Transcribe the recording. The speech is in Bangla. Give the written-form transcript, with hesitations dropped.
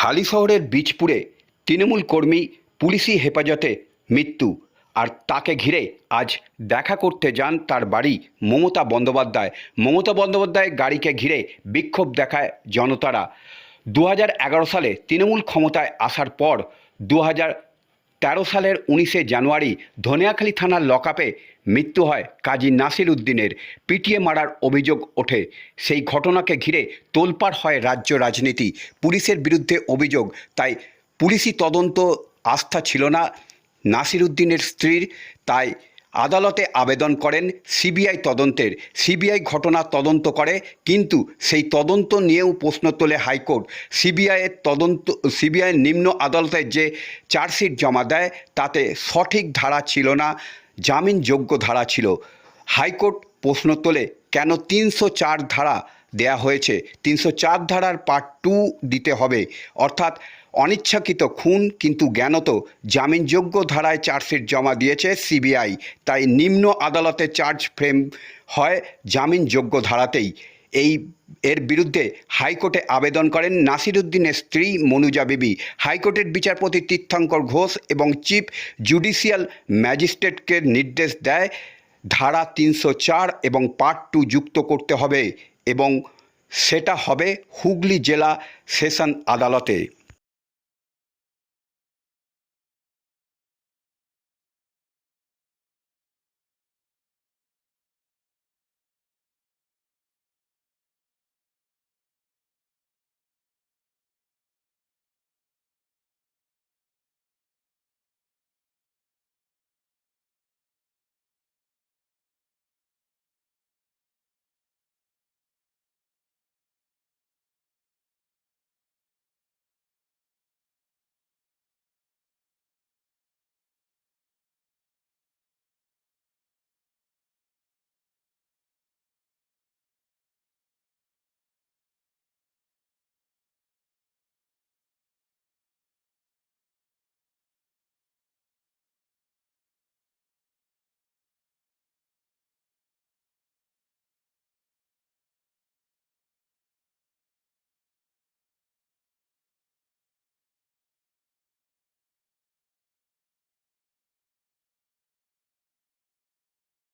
হালিশহরের বীজপুরে তৃণমূল কর্মী পুলিশি হেফাজতে মৃত্যু। আর তাকে ঘিরে আজ দেখা করতে যান তার বাড়ি মমতা বন্দ্যোপাধ্যায়। মমতা বন্দ্যোপাধ্যায়ের গাড়িকে ঘিরে বিক্ষোভ দেখায় জনতারা। 2011 সালে তৃণমূল ক্ষমতায় আসার পর 2013 সালের 19শে জানুয়ারি ধনিয়াখালী থানার লকআপে মৃত্যু হয় কাজী নাসির উদ্দিনের। পিটিয়ে মারার অভিযোগ ওঠে। সেই ঘটনাকে ঘিরে তোলপাড় হয় রাজ্য রাজনীতি। পুলিশের বিরুদ্ধে অভিযোগ, তাই পুলিশি তদন্ত আস্থা ছিল না নাসির উদ্দিনের স্ত্রীর। তাই আদালতে আবেদন করেন সিবিআই তদন্তের। সিবিআই ঘটনা তদন্ত করে, কিন্তু সেই তদন্ত নিয়েও প্রশ্ন তোলে হাইকোর্ট। সিবিআইয়ের নিম্ন আদালতে যে চার্জশিট জমা দেয় তাতে সঠিক ধারা ছিল না, জামিনযোগ্য ধারা ছিল। হাইকোর্ট প্রশ্ন তোলে কেন 304 ধারা দেয়া হয়েছে। 304 ধারার পার্ট 2 দিতে হবে, অর্থাৎ অনিচ্ছাকৃত খুন কিন্তু জ্ঞানত জামিনযোগ্য ধারায় চার্জশিট জমা দিয়েছে সিবিআই। তাই নিম্ন আদালতে চার্জ ফ্রেম হয় জামিনযোগ্য ধারাতেই। এর বিরুদ্ধে হাইকোর্টে আবেদন করেন নাসির উদ্দিনের স্ত্রী মনুজা বিবি। হাইকোর্টের বিচারপতি তীর্থঙ্কর ঘোষ এবং চিফ জুডিশিয়াল ম্যাজিস্ট্রেটকে নির্দেশ দেয় ধারা 304 এবং পার্ট 2 যুক্ত করতে হবে, এবং সেটা হবে হুগলি জেলা সেশন আদালতে।